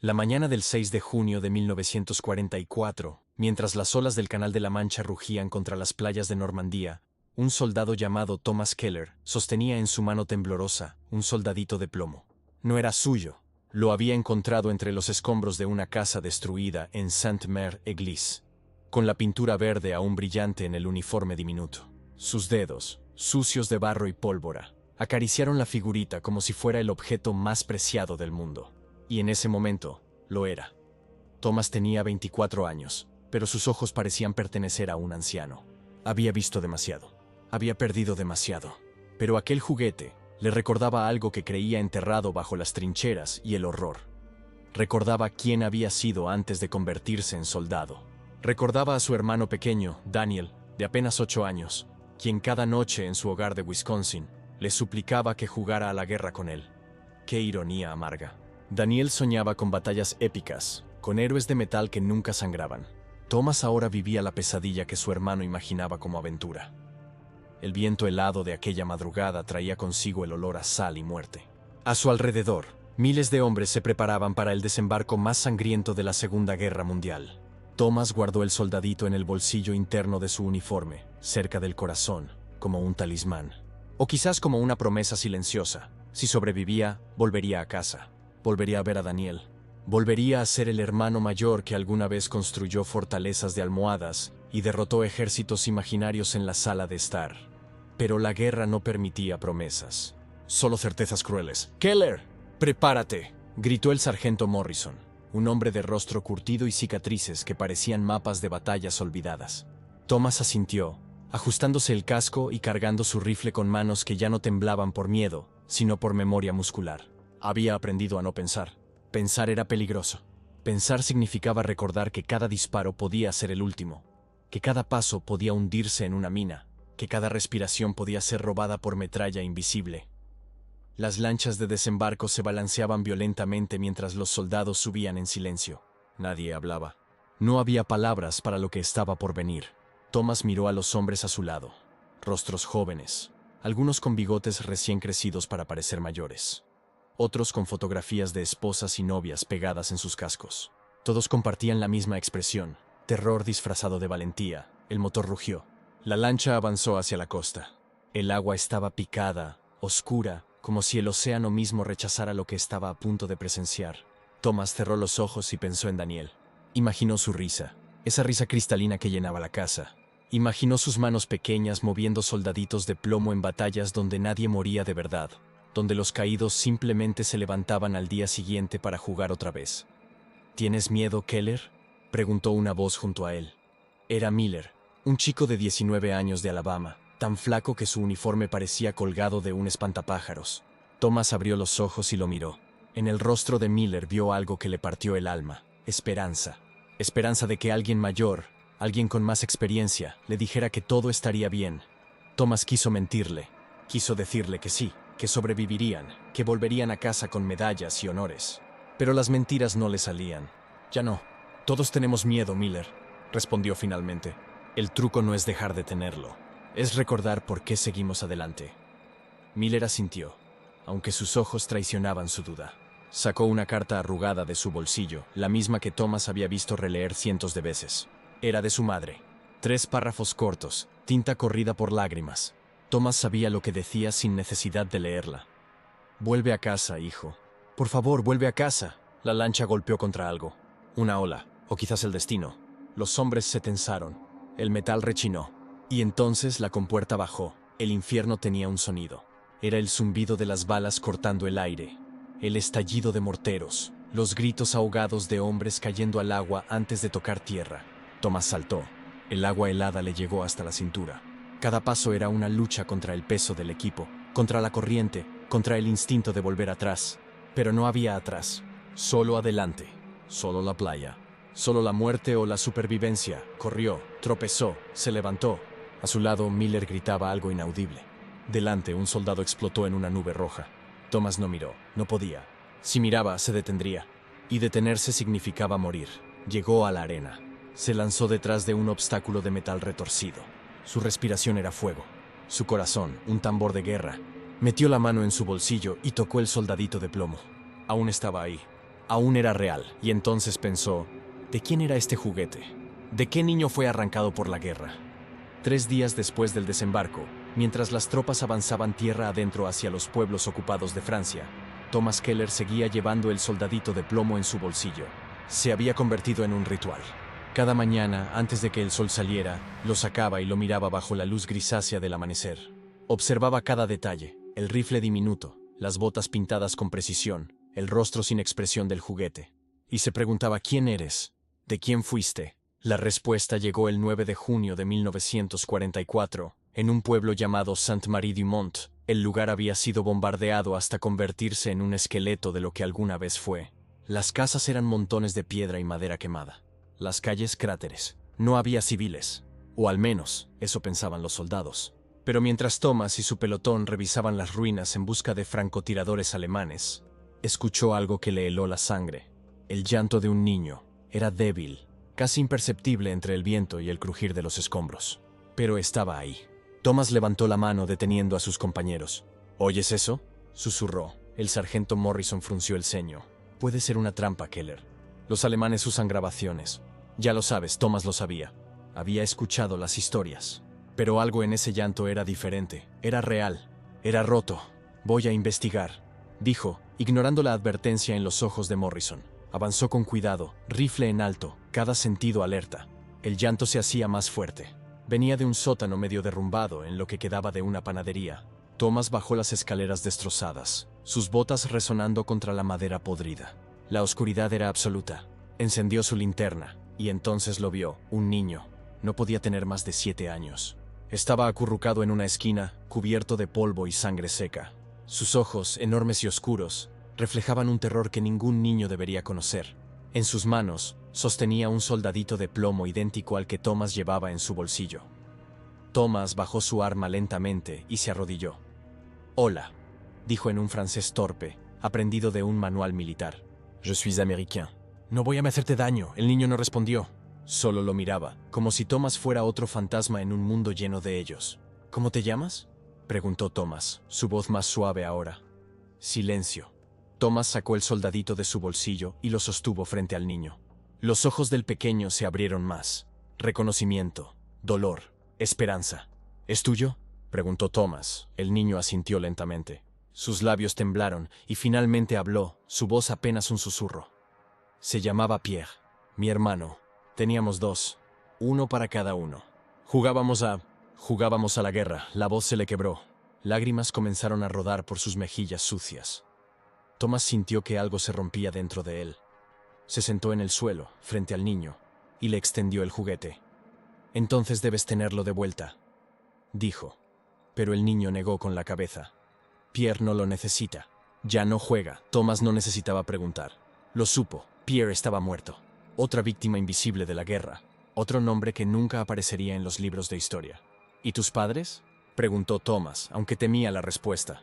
La mañana del 6 de junio de 1944, mientras las olas del Canal de la Mancha rugían contra las playas de Normandía, un soldado llamado Thomas Keller sostenía en su mano temblorosa un soldadito de plomo. No era suyo. Lo había encontrado entre los escombros de una casa destruida en Sainte-Mère-Église, con la pintura verde aún brillante en el uniforme diminuto. Sus dedos, sucios de barro y pólvora, acariciaron la figurita como si fuera el objeto más preciado del mundo. Y en ese momento, lo era. Thomas tenía 24 años, pero sus ojos parecían pertenecer a un anciano. Había visto demasiado. Había perdido demasiado. Pero aquel juguete le recordaba algo que creía enterrado bajo las trincheras y el horror. Recordaba quién había sido antes de convertirse en soldado. Recordaba a su hermano pequeño, Daniel, de apenas 8 años, quien cada noche en su hogar de Wisconsin le suplicaba que jugara a la guerra con él. ¡Qué ironía amarga! Daniel soñaba con batallas épicas, con héroes de metal que nunca sangraban. Thomas ahora vivía la pesadilla que su hermano imaginaba como aventura. El viento helado de aquella madrugada traía consigo el olor a sal y muerte. A su alrededor, miles de hombres se preparaban para el desembarco más sangriento de la Segunda Guerra Mundial. Thomas guardó el soldadito en el bolsillo interno de su uniforme, cerca del corazón, como un talismán. O quizás como una promesa silenciosa. Si sobrevivía, volvería a casa. Volvería a ver a Daniel. Volvería a ser el hermano mayor que alguna vez construyó fortalezas de almohadas y derrotó ejércitos imaginarios en la sala de estar. Pero la guerra no permitía promesas, solo certezas crueles. «¡Keller! ¡Prepárate!», gritó el sargento Morrison, un hombre de rostro curtido y cicatrices que parecían mapas de batallas olvidadas. Thomas asintió, ajustándose el casco y cargando su rifle con manos que ya no temblaban por miedo, sino por memoria muscular. Había aprendido a no pensar. Pensar era peligroso. Pensar significaba recordar que cada disparo podía ser el último, que cada paso podía hundirse en una mina, que cada respiración podía ser robada por metralla invisible. Las lanchas de desembarco se balanceaban violentamente mientras los soldados subían en silencio. Nadie hablaba. No había palabras para lo que estaba por venir. Thomas miró a los hombres a su lado. Rostros jóvenes, algunos con bigotes recién crecidos para parecer mayores. Otros con fotografías de esposas y novias pegadas en sus cascos. Todos compartían la misma expresión, terror disfrazado de valentía. El motor rugió. La lancha avanzó hacia la costa. El agua estaba picada, oscura, como si el océano mismo rechazara lo que estaba a punto de presenciar. Thomas cerró los ojos y pensó en Daniel. Imaginó su risa, esa risa cristalina que llenaba la casa. Imaginó sus manos pequeñas moviendo soldaditos de plomo en batallas donde nadie moría de verdad, donde los caídos simplemente se levantaban al día siguiente para jugar otra vez. ¿Tienes miedo, Keller?, preguntó una voz junto a él. Era Miller, un chico de 19 años de Alabama, tan flaco que su uniforme parecía colgado de un espantapájaros. Thomas abrió los ojos y lo miró. En el rostro de Miller vio algo que le partió el alma: esperanza. Esperanza de que alguien mayor, alguien con más experiencia, le dijera que todo estaría bien. Thomas quiso mentirle, quiso decirle que sí, que sobrevivirían, que volverían a casa con medallas y honores. Pero las mentiras no le salían. Ya no. Todos tenemos miedo, Miller, respondió finalmente. El truco no es dejar de tenerlo, es recordar por qué seguimos adelante. Miller asintió, aunque sus ojos traicionaban su duda. Sacó una carta arrugada de su bolsillo, la misma que Thomas había visto releer cientos de veces. Era de su madre. 3 párrafos cortos, tinta corrida por lágrimas. Thomas sabía lo que decía sin necesidad de leerla. «Vuelve a casa, hijo. Por favor, vuelve a casa». La lancha golpeó contra algo. Una ola, o quizás el destino. Los hombres se tensaron. El metal rechinó. Y entonces la compuerta bajó. El infierno tenía un sonido. Era el zumbido de las balas cortando el aire. El estallido de morteros. Los gritos ahogados de hombres cayendo al agua antes de tocar tierra. Thomas saltó. El agua helada le llegó hasta la cintura. Cada paso era una lucha contra el peso del equipo, contra la corriente, contra el instinto de volver atrás. Pero no había atrás, solo adelante, solo la playa, solo la muerte o la supervivencia. Corrió, tropezó, se levantó. A su lado, Miller gritaba algo inaudible. Delante, un soldado explotó en una nube roja. Thomas no miró, no podía. Si miraba, se detendría. Y detenerse significaba morir. Llegó a la arena. Se lanzó detrás de un obstáculo de metal retorcido. Su respiración era fuego. Su corazón, un tambor de guerra. Metió la mano en su bolsillo y tocó el soldadito de plomo. Aún estaba ahí. Aún era real, y entonces pensó, ¿de quién era este juguete? ¿De qué niño fue arrancado por la guerra? 3 días después del desembarco, mientras las tropas avanzaban tierra adentro hacia los pueblos ocupados de Francia, Thomas Keller seguía llevando el soldadito de plomo en su bolsillo. Se había convertido en un ritual. Cada mañana, antes de que el sol saliera, lo sacaba y lo miraba bajo la luz grisácea del amanecer. Observaba cada detalle, el rifle diminuto, las botas pintadas con precisión, el rostro sin expresión del juguete. Y se preguntaba ¿quién eres? ¿De quién fuiste? La respuesta llegó el 9 de junio de 1944, en un pueblo llamado Sainte-Marie-du-Mont. El lugar había sido bombardeado hasta convertirse en un esqueleto de lo que alguna vez fue. Las casas eran montones de piedra y madera quemada. Las calles cráteres. No había civiles. O al menos, eso pensaban los soldados. Pero mientras Thomas y su pelotón revisaban las ruinas en busca de francotiradores alemanes, escuchó algo que le heló la sangre. El llanto de un niño. Era débil, casi imperceptible entre el viento y el crujir de los escombros. Pero estaba ahí. Thomas levantó la mano deteniendo a sus compañeros. ¿Oyes eso?, susurró. El sargento Morrison frunció el ceño. Puede ser una trampa, Keller. Los alemanes usan grabaciones. Ya lo sabes, Thomas lo sabía. Había escuchado las historias. Pero algo en ese llanto era diferente. Era real. Era roto. Voy a investigar, dijo, ignorando la advertencia en los ojos de Morrison. Avanzó con cuidado, rifle en alto, cada sentido alerta. El llanto se hacía más fuerte. Venía de un sótano medio derrumbado en lo que quedaba de una panadería. Thomas bajó las escaleras destrozadas, sus botas resonando contra la madera podrida. La oscuridad era absoluta. Encendió su linterna, y entonces lo vio, un niño. No podía tener más de 7 años. Estaba acurrucado en una esquina, cubierto de polvo y sangre seca. Sus ojos, enormes y oscuros, reflejaban un terror que ningún niño debería conocer. En sus manos, sostenía un soldadito de plomo idéntico al que Thomas llevaba en su bolsillo. Thomas bajó su arma lentamente y se arrodilló. «Hola», dijo en un francés torpe, aprendido de un manual militar. «Je suis américain». «No voy a hacerte daño», el niño no respondió. Solo lo miraba, como si Thomas fuera otro fantasma en un mundo lleno de ellos. «¿Cómo te llamas?», preguntó Thomas, su voz más suave ahora. Silencio. Thomas sacó el soldadito de su bolsillo y lo sostuvo frente al niño. Los ojos del pequeño se abrieron más. Reconocimiento, dolor, esperanza. ¿Es tuyo?, preguntó Thomas. El niño asintió lentamente. Sus labios temblaron y finalmente habló, su voz apenas un susurro. Se llamaba Pierre, mi hermano. Teníamos 2, uno para cada uno. Jugábamos a la guerra. La voz se le quebró. Lágrimas comenzaron a rodar por sus mejillas sucias. Thomas sintió que algo se rompía dentro de él. Se sentó en el suelo, frente al niño, y le extendió el juguete. «Entonces debes tenerlo de vuelta», dijo. Pero el niño negó con la cabeza. «Pierre no lo necesita. Ya no juega». Thomas no necesitaba preguntar. Lo supo. Pierre estaba muerto. Otra víctima invisible de la guerra. Otro nombre que nunca aparecería en los libros de historia. «¿Y tus padres?», preguntó Thomas, aunque temía la respuesta.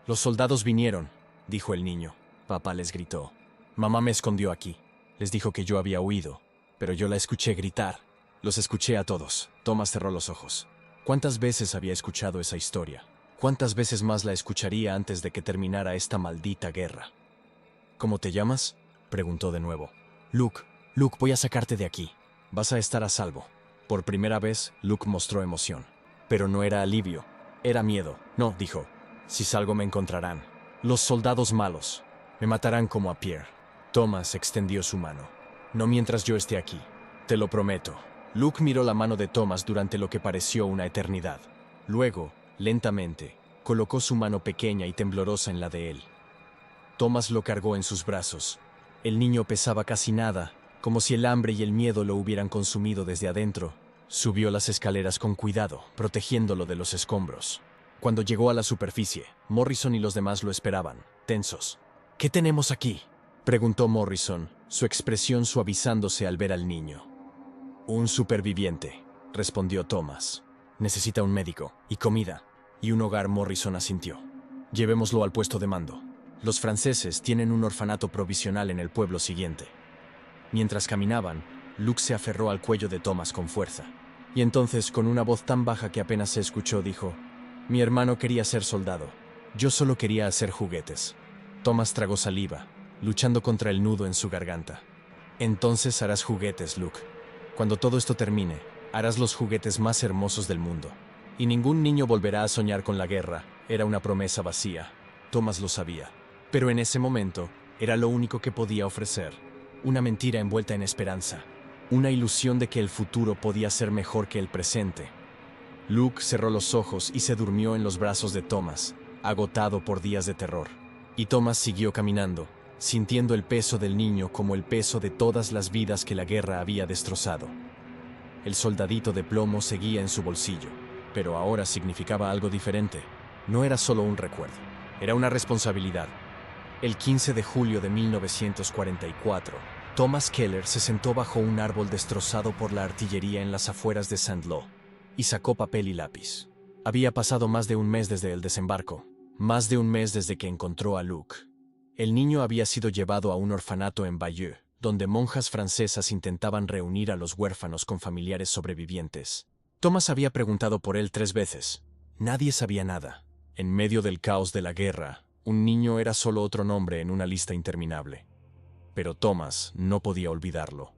«Los soldados vinieron», dijo el niño. Papá les gritó. «Mamá me escondió aquí. Les dijo que yo había huido, pero yo la escuché gritar. Los escuché a todos». Thomas cerró los ojos. ¿Cuántas veces había escuchado esa historia? ¿Cuántas veces más la escucharía antes de que terminara esta maldita guerra? «¿Cómo te llamas?», preguntó de nuevo. «Luke, voy a sacarte de aquí. Vas a estar a salvo». Por primera vez, Luke mostró emoción. Pero no era alivio, era miedo. «No», dijo. «Si salgo me encontrarán. Los soldados malos. Me matarán como a Pierre». Thomas extendió su mano. «No mientras yo esté aquí. Te lo prometo». Luke miró la mano de Thomas durante lo que pareció una eternidad. Luego, lentamente, colocó su mano pequeña y temblorosa en la de él. Thomas lo cargó en sus brazos. El niño pesaba casi nada, como si el hambre y el miedo lo hubieran consumido desde adentro. Subió las escaleras con cuidado, protegiéndolo de los escombros. Cuando llegó a la superficie, Morrison y los demás lo esperaban, tensos. «¿Qué tenemos aquí?», preguntó Morrison, su expresión suavizándose al ver al niño. «Un superviviente», respondió Thomas. «Necesita un médico, y comida, y un hogar». Morrison asintió. «Llevémoslo al puesto de mando. Los franceses tienen un orfanato provisional en el pueblo siguiente». Mientras caminaban, Luke se aferró al cuello de Thomas con fuerza. Y entonces, con una voz tan baja que apenas se escuchó, dijo: «Mi hermano quería ser soldado. Yo solo quería hacer juguetes». Thomas tragó saliva. luchando contra el nudo en su garganta. Entonces harás juguetes, Luke. Cuando todo esto termine, harás los juguetes más hermosos del mundo. Y ningún niño volverá a soñar con la guerra. Era una promesa vacía. Thomas lo sabía. Pero en ese momento, era lo único que podía ofrecer. Una mentira envuelta en esperanza. Una ilusión de que el futuro podía ser mejor que el presente. Luke cerró los ojos y se durmió en los brazos de Thomas, agotado por días de terror. Y Thomas siguió caminando, sintiendo el peso del niño como el peso de todas las vidas que la guerra había destrozado. El soldadito de plomo seguía en su bolsillo, pero ahora significaba algo diferente. No era solo un recuerdo, era una responsabilidad. El 15 de julio de 1944, Thomas Keller se sentó bajo un árbol destrozado por la artillería en las afueras de St. Lo y sacó papel y lápiz. Había pasado más de un mes desde el desembarco, más de un mes desde que encontró a Luke. El niño había sido llevado a un orfanato en Bayeux, donde monjas francesas intentaban reunir a los huérfanos con familiares sobrevivientes. Thomas había preguntado por él 3 veces. Nadie sabía nada. En medio del caos de la guerra, un niño era solo otro nombre en una lista interminable. Pero Thomas no podía olvidarlo.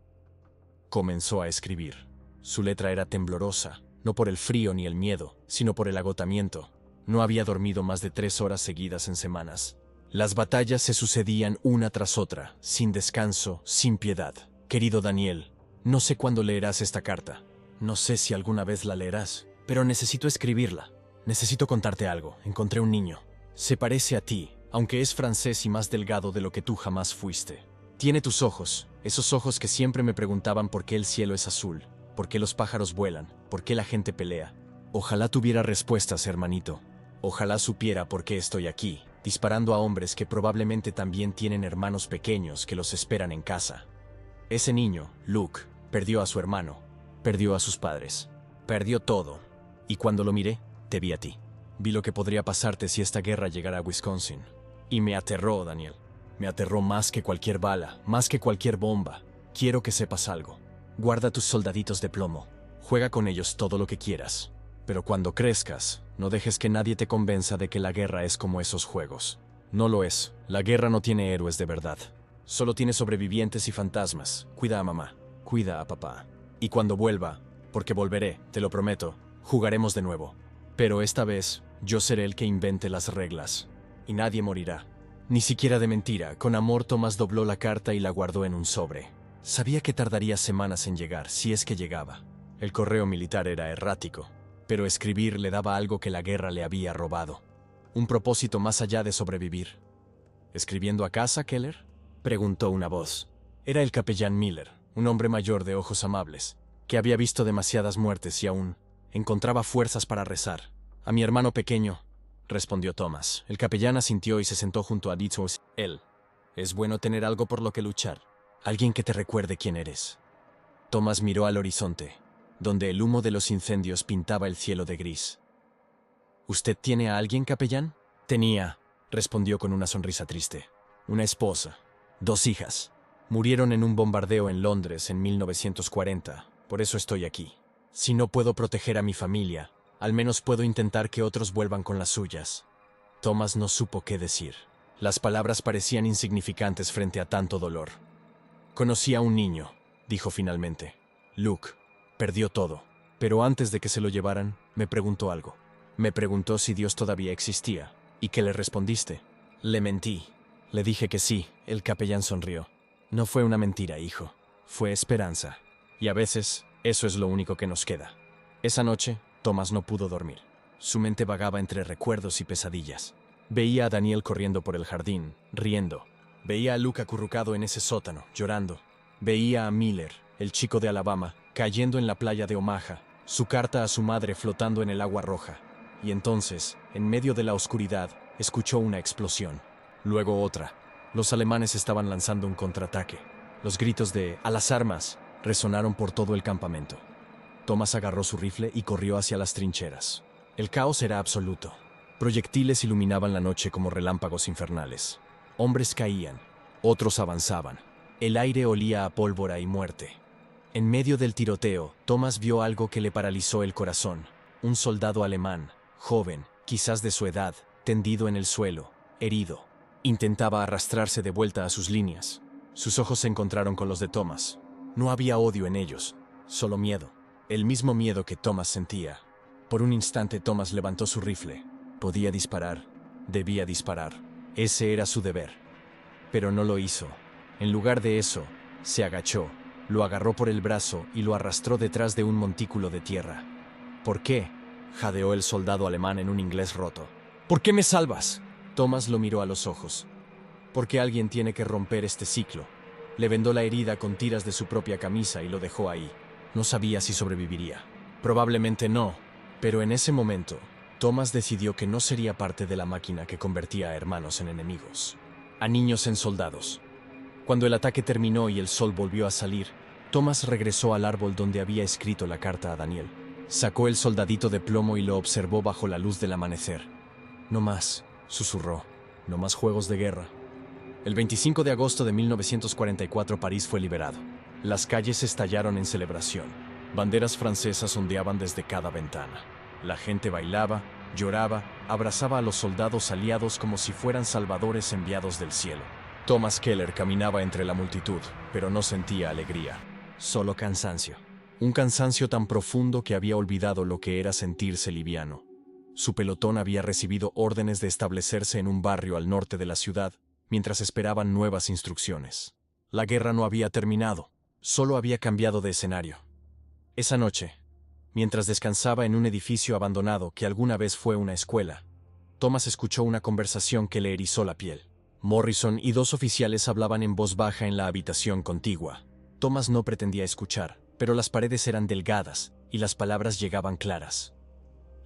Comenzó a escribir. Su letra era temblorosa, no por el frío ni el miedo, sino por el agotamiento. No había dormido más de 3 horas seguidas en semanas. Las batallas se sucedían una tras otra, sin descanso, sin piedad. Querido Daniel, no sé cuándo leerás esta carta. No sé si alguna vez la leerás, pero necesito escribirla. Necesito contarte algo. Encontré un niño. Se parece a ti, aunque es francés y más delgado de lo que tú jamás fuiste. Tiene tus ojos, esos ojos que siempre me preguntaban por qué el cielo es azul, por qué los pájaros vuelan, por qué la gente pelea. Ojalá tuviera respuestas, hermanito. Ojalá supiera por qué estoy aquí, disparando a hombres que probablemente también tienen hermanos pequeños que los esperan en casa. Ese niño, Luke, perdió a su hermano, perdió a sus padres, perdió todo. Y cuando lo miré, te vi a ti. Vi lo que podría pasarte si esta guerra llegara a Wisconsin. Y me aterró, Daniel. Me aterró más que cualquier bala, más que cualquier bomba. Quiero que sepas algo. Guarda tus soldaditos de plomo. Juega con ellos todo lo que quieras. Pero cuando crezcas, no dejes que nadie te convenza de que la guerra es como esos juegos. No lo es. La guerra no tiene héroes de verdad. Solo tiene sobrevivientes y fantasmas. Cuida a mamá. Cuida a papá. Y cuando vuelva, porque volveré, te lo prometo, jugaremos de nuevo. Pero esta vez, yo seré el que invente las reglas. Y nadie morirá. Ni siquiera de mentira. Con amor, Thomas dobló la carta y la guardó en un sobre. Sabía que tardaría semanas en llegar, si es que llegaba. El correo militar era errático, pero escribir le daba algo que la guerra le había robado. Un propósito más allá de sobrevivir. ¿Escribiendo a casa, Keller?, preguntó una voz. Era el capellán Miller, un hombre mayor de ojos amables, que había visto demasiadas muertes y aún encontraba fuerzas para rezar. A mi hermano pequeño, respondió Thomas. El capellán asintió y se sentó junto a Dietrich. Él. Es bueno tener algo por lo que luchar. Alguien que te recuerde quién eres. Thomas miró al horizonte, donde el humo de los incendios pintaba el cielo de gris. ¿Usted tiene a alguien, capellán? Tenía, respondió con una sonrisa triste. Una esposa. 2 hijas. Murieron en un bombardeo en Londres en 1940. Por eso estoy aquí. Si no puedo proteger a mi familia, al menos puedo intentar que otros vuelvan con las suyas. Thomas no supo qué decir. Las palabras parecían insignificantes frente a tanto dolor. Conocí a un niño, dijo finalmente. Luke. Perdió todo. Pero antes de que se lo llevaran, me preguntó algo. Me preguntó si Dios todavía existía. ¿Y qué le respondiste? Le mentí. Le dije que sí. El capellán sonrió. No fue una mentira, hijo. Fue esperanza. Y a veces, eso es lo único que nos queda. Esa noche, Thomas no pudo dormir. Su mente vagaba entre recuerdos y pesadillas. Veía a Daniel corriendo por el jardín, riendo. Veía a Luke acurrucado en ese sótano, llorando. Veía a Miller, el chico de Alabama, cayendo en la playa de Omaha, su carta a su madre flotando en el agua roja. Y entonces, en medio de la oscuridad, escuchó una explosión. Luego otra. Los alemanes estaban lanzando un contraataque. Los gritos de «¡A las armas!» resonaron por todo el campamento. Thomas agarró su rifle y corrió hacia las trincheras. El caos era absoluto. Proyectiles iluminaban la noche como relámpagos infernales. Hombres caían, otros avanzaban. El aire olía a pólvora y muerte. En medio del tiroteo, Thomas vio algo que le paralizó el corazón. Un soldado alemán, joven, quizás de su edad, tendido en el suelo, herido. Intentaba arrastrarse de vuelta a sus líneas. Sus ojos se encontraron con los de Thomas. No había odio en ellos, solo miedo. El mismo miedo que Thomas sentía. Por un instante Thomas levantó su rifle. Podía disparar. Debía disparar. Ese era su deber. Pero no lo hizo. En lugar de eso, se agachó, lo agarró por el brazo y lo arrastró detrás de un montículo de tierra. ¿Por qué?, jadeó el soldado alemán en un inglés roto. ¿Por qué me salvas? Thomas lo miró a los ojos. Porque alguien tiene que romper este ciclo. Le vendó la herida con tiras de su propia camisa y lo dejó ahí. No sabía si sobreviviría. Probablemente no, pero en ese momento, Thomas decidió que no sería parte de la máquina que convertía a hermanos en enemigos, a niños en soldados. Cuando el ataque terminó y el sol volvió a salir, Thomas regresó al árbol donde había escrito la carta a Daniel. Sacó el soldadito de plomo y lo observó bajo la luz del amanecer. No más, susurró, no más juegos de guerra. El 25 de agosto de 1944 París fue liberado. Las calles estallaron en celebración. Banderas francesas ondeaban desde cada ventana. La gente bailaba, lloraba, abrazaba a los soldados aliados como si fueran salvadores enviados del cielo. Thomas Keller caminaba entre la multitud, pero no sentía alegría, solo cansancio. Un cansancio tan profundo que había olvidado lo que era sentirse liviano. Su pelotón había recibido órdenes de establecerse en un barrio al norte de la ciudad, mientras esperaban nuevas instrucciones. La guerra no había terminado, solo había cambiado de escenario. Esa noche, mientras descansaba en un edificio abandonado que alguna vez fue una escuela, Thomas escuchó una conversación que le erizó la piel. Morrison y dos oficiales hablaban en voz baja en la habitación contigua. Thomas no pretendía escuchar, pero las paredes eran delgadas y las palabras llegaban claras.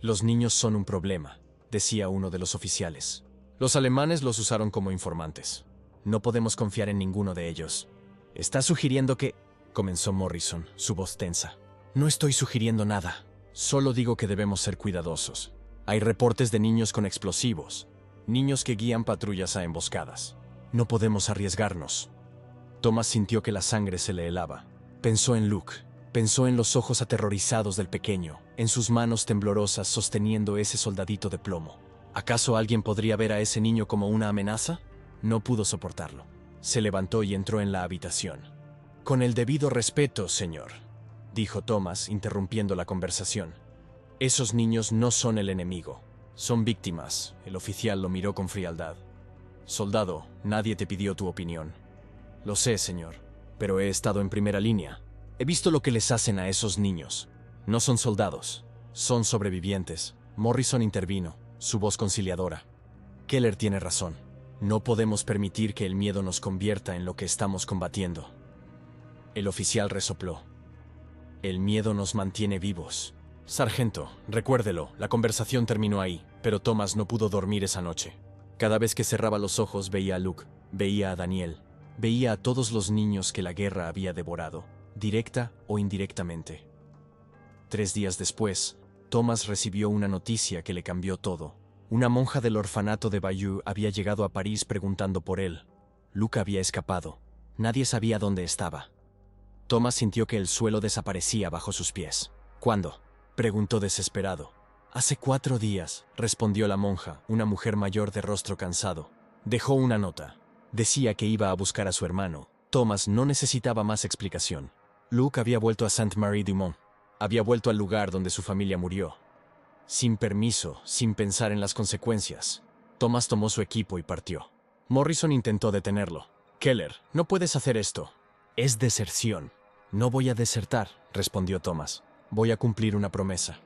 Los niños son un problema, decía uno de los oficiales. Los alemanes los usaron como informantes. No podemos confiar en ninguno de ellos. ¿Está sugiriendo que...? Comenzó Morrison, su voz tensa. No estoy sugiriendo nada. Solo digo que debemos ser cuidadosos. Hay reportes de niños con explosivos. Niños que guían patrullas a emboscadas. No podemos arriesgarnos. Thomas sintió que la sangre se le helaba. Pensó en Luke. Pensó en los ojos aterrorizados del pequeño, en sus manos temblorosas sosteniendo ese soldadito de plomo. ¿Acaso alguien podría ver a ese niño como una amenaza? No pudo soportarlo. Se levantó y entró en la habitación. Con el debido respeto, señor, dijo Thomas, interrumpiendo la conversación. Esos niños no son el enemigo. Son víctimas. El oficial lo miró con frialdad. Soldado, nadie te pidió tu opinión. Lo sé, señor, pero he estado en primera línea. He visto lo que les hacen a esos niños. No son soldados, son sobrevivientes. Morrison intervino, su voz conciliadora. Keller tiene razón. No podemos permitir que el miedo nos convierta en lo que estamos combatiendo. El oficial resopló. El miedo nos mantiene vivos. Sargento, recuérdelo, la conversación terminó ahí, pero Thomas no pudo dormir esa noche. Cada vez que cerraba los ojos veía a Luke, veía a Daniel, veía a todos los niños que la guerra había devorado, directa o indirectamente. 3 días después, Thomas recibió una noticia que le cambió todo. Una monja del orfanato de Bayeux había llegado a París preguntando por él. Luke había escapado. Nadie sabía dónde estaba. Thomas sintió que el suelo desaparecía bajo sus pies. ¿Cuándo?, preguntó desesperado. Hace 4 días, respondió la monja, una mujer mayor de rostro cansado. Dejó una nota. Decía que iba a buscar a su hermano. Thomas no necesitaba más explicación. Luke había vuelto a Saint-Marie-du-Mont. Había vuelto al lugar donde su familia murió. Sin permiso, sin pensar en las consecuencias. Thomas tomó su equipo y partió. Morrison intentó detenerlo. Keller, no puedes hacer esto. Es deserción. No voy a desertar, respondió Thomas. Voy a cumplir una promesa.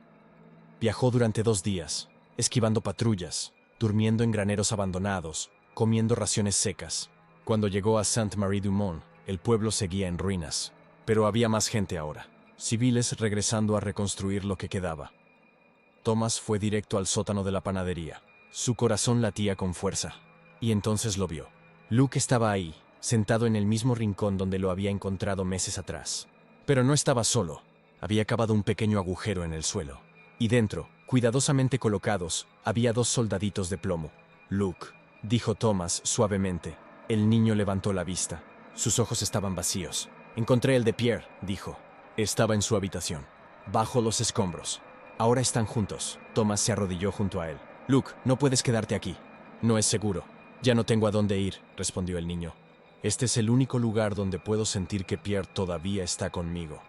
Viajó durante 2 días, esquivando patrullas, durmiendo en graneros abandonados, comiendo raciones secas. Cuando llegó a Saint-Marie-du-Mont, el pueblo seguía en ruinas. Pero había más gente ahora, civiles regresando a reconstruir lo que quedaba. Thomas fue directo al sótano de la panadería. Su corazón latía con fuerza. Y entonces lo vio. Luke estaba ahí, sentado en el mismo rincón donde lo había encontrado meses atrás. Pero no estaba solo. Había cavado un pequeño agujero en el suelo. Y dentro, cuidadosamente colocados, había 2 soldaditos de plomo. Luke, dijo Thomas suavemente. El niño levantó la vista. Sus ojos estaban vacíos. Encontré el de Pierre, dijo. Estaba en su habitación, bajo los escombros. Ahora están juntos. Thomas se arrodilló junto a él. Luke, no puedes quedarte aquí. No es seguro. Ya no tengo a dónde ir, respondió el niño. Este es el único lugar donde puedo sentir que Pierre todavía está conmigo.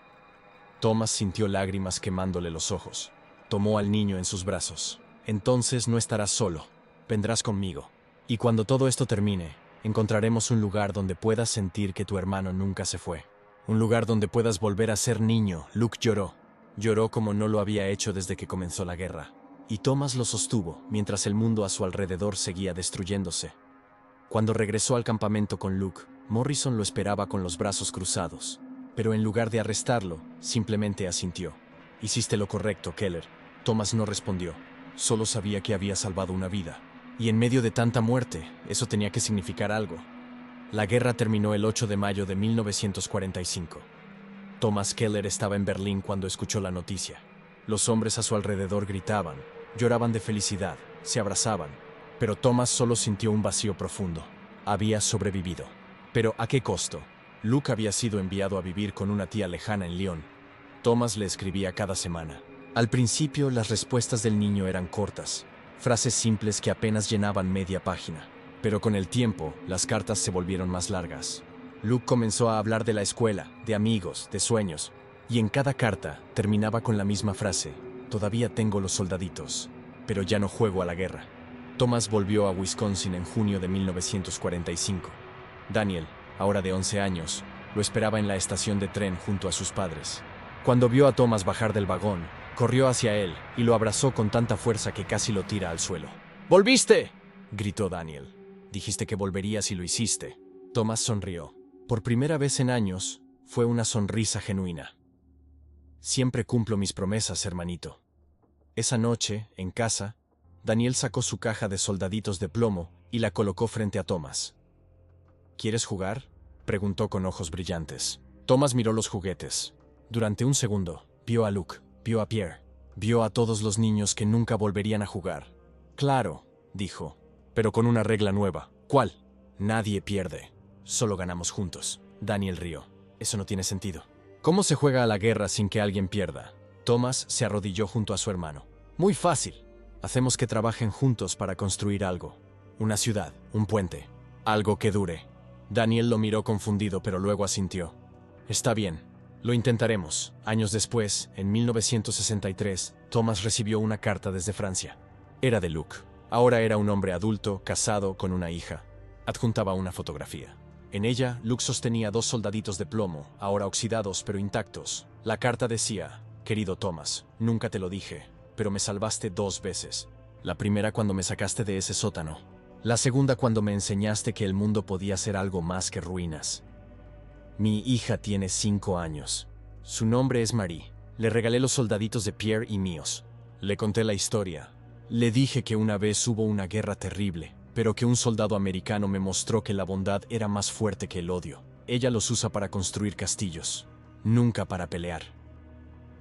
Thomas sintió lágrimas quemándole los ojos. Tomó al niño en sus brazos. Entonces no estarás solo. Vendrás conmigo. Y cuando todo esto termine, encontraremos un lugar donde puedas sentir que tu hermano nunca se fue. Un lugar donde puedas volver a ser niño. Luke lloró. Lloró como no lo había hecho desde que comenzó la guerra. Y Thomas lo sostuvo, mientras el mundo a su alrededor seguía destruyéndose. Cuando regresó al campamento con Luke, Morrison lo esperaba con los brazos cruzados. Pero en lugar de arrestarlo, simplemente asintió. «Hiciste lo correcto, Keller». Thomas no respondió. Solo sabía que había salvado una vida. Y en medio de tanta muerte, eso tenía que significar algo. La guerra terminó el 8 de mayo de 1945. Thomas Keller estaba en Berlín cuando escuchó la noticia. Los hombres a su alrededor gritaban, lloraban de felicidad, se abrazaban. Pero Thomas solo sintió un vacío profundo. Había sobrevivido. ¿Pero a qué costo? Luke había sido enviado a vivir con una tía lejana en Lyon. Thomas le escribía cada semana. Al principio, las respuestas del niño eran cortas, frases simples que apenas llenaban media página. Pero con el tiempo, las cartas se volvieron más largas. Luke comenzó a hablar de la escuela, de amigos, de sueños, y en cada carta terminaba con la misma frase: «Todavía tengo los soldaditos, pero ya no juego a la guerra». Thomas volvió a Wisconsin en junio de 1945. Daniel, ahora de 11 años, lo esperaba en la estación de tren junto a sus padres. Cuando vio a Thomas bajar del vagón, corrió hacia él y lo abrazó con tanta fuerza que casi lo tira al suelo. «¡Volviste!», gritó Daniel. «Dijiste que volverías y lo hiciste». Thomas sonrió. Por primera vez en años, fue una sonrisa genuina. «Siempre cumplo mis promesas, hermanito». Esa noche, en casa, Daniel sacó su caja de soldaditos de plomo y la colocó frente a Thomas. «¿Quieres jugar?», preguntó con ojos brillantes. Thomas miró los juguetes. Durante un segundo, vio a Luke, vio a Pierre, vio a todos los niños que nunca volverían a jugar. «Claro», dijo, «pero con una regla nueva». «¿Cuál?». «Nadie pierde. Solo ganamos juntos». Daniel rió. «Eso no tiene sentido». «¿Cómo se juega a la guerra sin que alguien pierda?». Thomas se arrodilló junto a su hermano. «Muy fácil. Hacemos que trabajen juntos para construir algo. Una ciudad, un puente, algo que dure». Daniel lo miró confundido, pero luego asintió. «Está bien, lo intentaremos». Años después, en 1963, Thomas recibió una carta desde Francia. Era de Luke. Ahora era un hombre adulto, casado, con una hija. Adjuntaba una fotografía. En ella, Luke sostenía 2 soldaditos de plomo, ahora oxidados pero intactos. La carta decía: «Querido Thomas, nunca te lo dije, pero me salvaste 2 veces. La primera cuando me sacaste de ese sótano. La segunda cuando me enseñaste que el mundo podía ser algo más que ruinas. Mi hija tiene 5 años. Su nombre es Marie. Le regalé los soldaditos de Pierre y míos. Le conté la historia. Le dije que una vez hubo una guerra terrible, pero que un soldado americano me mostró que la bondad era más fuerte que el odio. Ella los usa para construir castillos, nunca para pelear.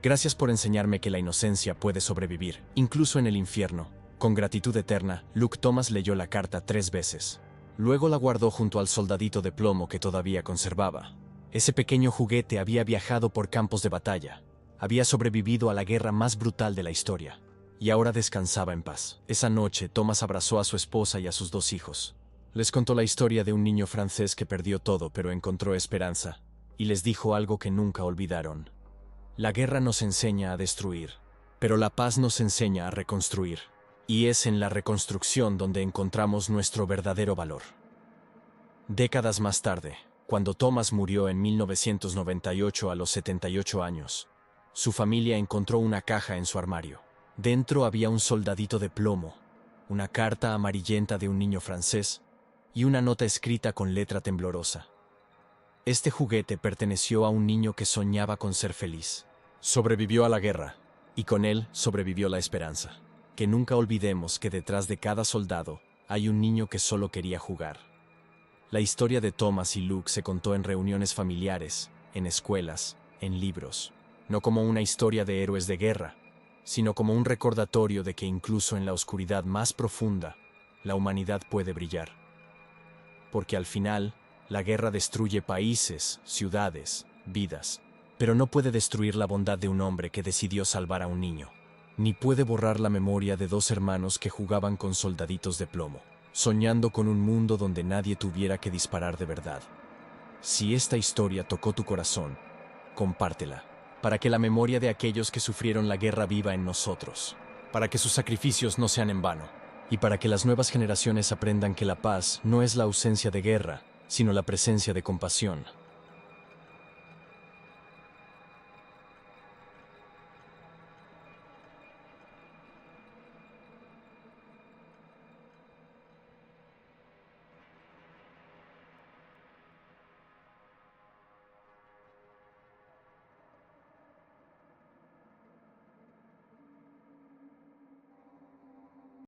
Gracias por enseñarme que la inocencia puede sobrevivir, incluso en el infierno». Con gratitud eterna, Luke Thomas leyó la carta 3 veces. Luego la guardó junto al soldadito de plomo que todavía conservaba. Ese pequeño juguete había viajado por campos de batalla. Había sobrevivido a la guerra más brutal de la historia. Y ahora descansaba en paz. Esa noche, Thomas abrazó a su esposa y a sus 2 hijos. Les contó la historia de un niño francés que perdió todo pero encontró esperanza. Y les dijo algo que nunca olvidaron. La guerra nos enseña a destruir, pero la paz nos enseña a reconstruir. Y es en la reconstrucción donde encontramos nuestro verdadero valor. Décadas más tarde, cuando Thomas murió en 1998 a los 78 años, su familia encontró una caja en su armario. Dentro había un soldadito de plomo, una carta amarillenta de un niño francés y una nota escrita con letra temblorosa. Este juguete perteneció a un niño que soñaba con ser feliz. Sobrevivió a la guerra, y con él sobrevivió la esperanza. Que nunca olvidemos que detrás de cada soldado hay un niño que solo quería jugar. La historia de Thomas y Luke se contó en reuniones familiares, en escuelas, en libros, no como una historia de héroes de guerra, sino como un recordatorio de que incluso en la oscuridad más profunda, la humanidad puede brillar. Porque al final, la guerra destruye países, ciudades, vidas, pero no puede destruir la bondad de un hombre que decidió salvar a un niño. Ni puede borrar la memoria de 2 hermanos que jugaban con soldaditos de plomo. soñando con un mundo donde nadie tuviera que disparar de verdad. Si esta historia tocó tu corazón, compártela, para que la memoria de aquellos que sufrieron la guerra viva en nosotros, para que sus sacrificios no sean en vano, y para que las nuevas generaciones aprendan que la paz no es la ausencia de guerra, sino la presencia de compasión.